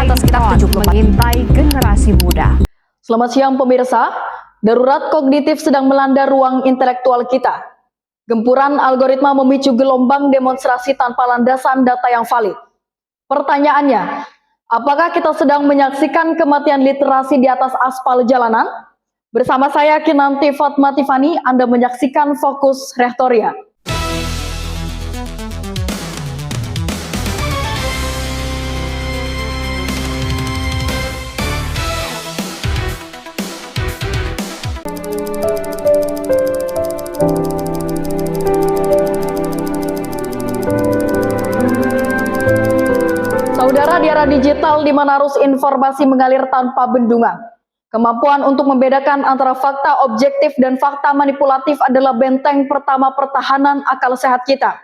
atas sekitar 74 mengintai generasi muda. Selamat siang pemirsa, darurat kognitif sedang melanda ruang intelektual kita. Gempuran algoritma memicu gelombang demonstrasi tanpa landasan data yang valid. Pertanyaannya, apakah kita sedang menyaksikan kematian literasi di atas aspal jalanan? Bersama saya Kinanti Fatma Tiffany, Anda menyaksikan Fokus Rehtoria. Saudara, di era digital di mana arus informasi mengalir tanpa bendungan, kemampuan untuk membedakan antara fakta objektif dan fakta manipulatif adalah benteng pertama pertahanan akal sehat kita.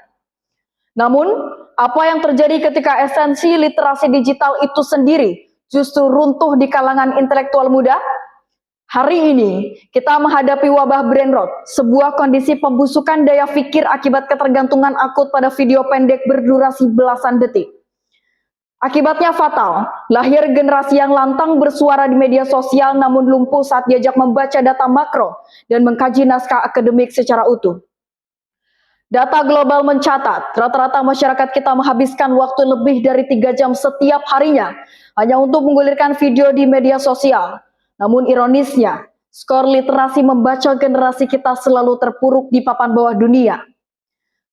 Namun, apa yang terjadi ketika esensi literasi digital itu sendiri justru runtuh di kalangan intelektual muda? Hari ini, kita menghadapi wabah brain rot, sebuah kondisi pembusukan daya pikir akibat ketergantungan akut pada video pendek berdurasi belasan detik. Akibatnya fatal, lahir generasi yang lantang bersuara di media sosial namun lumpuh saat diajak membaca data makro dan mengkaji naskah akademik secara utuh. Data global mencatat, rata-rata masyarakat kita menghabiskan waktu lebih dari 3 jam setiap harinya hanya untuk menggulirkan video di media sosial. Namun ironisnya, skor literasi membaca generasi kita selalu terpuruk di papan bawah dunia.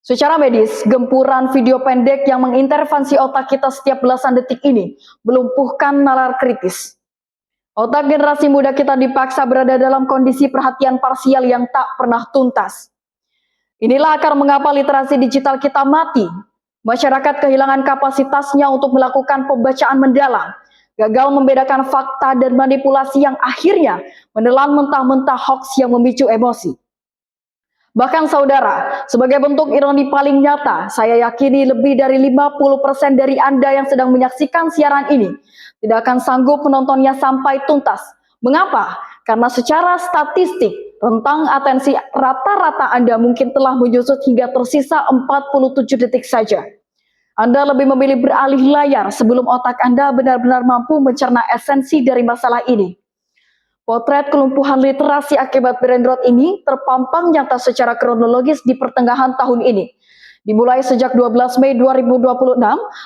Secara medis, gempuran video pendek yang mengintervensi otak kita setiap belasan detik ini melumpuhkan nalar kritis. Otak generasi muda kita dipaksa berada dalam kondisi perhatian parsial yang tak pernah tuntas. Inilah akar mengapa literasi digital kita mati. Masyarakat kehilangan kapasitasnya untuk melakukan pembacaan mendalam, gagal membedakan fakta dan manipulasi yang akhirnya menelan mentah-mentah hoax yang memicu emosi. Bahkan saudara, sebagai bentuk ironi paling nyata, saya yakini lebih dari 50% dari Anda yang sedang menyaksikan siaran ini tidak akan sanggup menontonnya sampai tuntas. Mengapa? Karena secara statistik, rentang atensi rata-rata Anda mungkin telah menyusut hingga tersisa 47 detik saja. Anda lebih memilih beralih layar sebelum otak Anda benar-benar mampu mencerna esensi dari masalah ini. Potret kelumpuhan literasi akibat brain rot ini terpampang nyata secara kronologis di pertengahan tahun ini. Dimulai sejak 12 Mei 2026,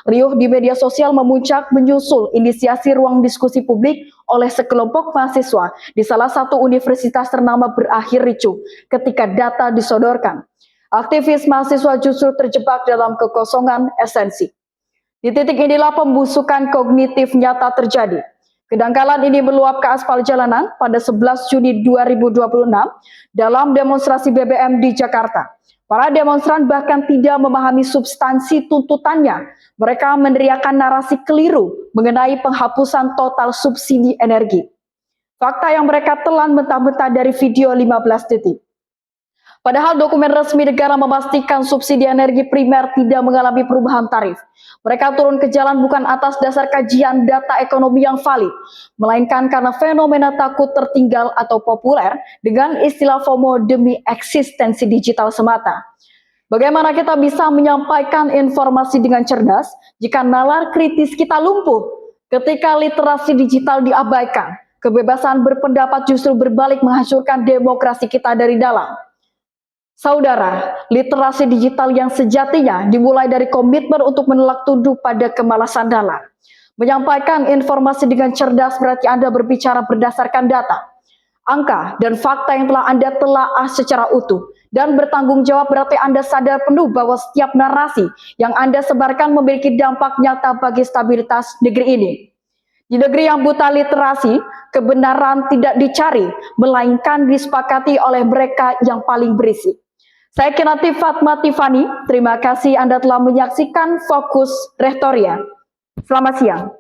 riuh di media sosial memuncak menyusul inisiasi ruang diskusi publik oleh sekelompok mahasiswa di salah satu universitas ternama berakhir ricuh ketika data disodorkan. Aktivis mahasiswa justru terjebak dalam kekosongan esensi. Di titik inilah pembusukan kognitif nyata terjadi. Kedangkalan ini meluap ke aspal jalanan pada 11 Juni 2026 dalam demonstrasi BBM di Jakarta. Para demonstran bahkan tidak memahami substansi tuntutannya. Mereka meneriakkan narasi keliru mengenai penghapusan total subsidi energi. Fakta yang mereka telan mentah-mentah dari video 15 detik. Padahal dokumen resmi negara memastikan subsidi energi primer tidak mengalami perubahan tarif. Mereka turun ke jalan bukan atas dasar kajian data ekonomi yang valid, melainkan karena fenomena takut tertinggal atau populer dengan istilah FOMO demi eksistensi digital semata. Bagaimana kita bisa menyampaikan informasi dengan cerdas jika nalar kritis kita lumpuh? Ketika literasi digital diabaikan, kebebasan berpendapat justru berbalik menghancurkan demokrasi kita dari dalam. Saudara, literasi digital yang sejatinya dimulai dari komitmen untuk menolak tunduk pada kemalasan nalar. Menyampaikan informasi dengan cerdas berarti Anda berbicara berdasarkan data, angka, dan fakta yang telah Anda telaah secara utuh. Dan bertanggung jawab berarti Anda sadar penuh bahwa setiap narasi yang Anda sebarkan memiliki dampak nyata bagi stabilitas negeri ini. Di negeri yang buta literasi, kebenaran tidak dicari, melainkan disepakati oleh mereka yang paling berisik. Saya Kinanti Fatma Tiffany, terima kasih Anda telah menyaksikan Fokus Rehtoria. Selamat siang.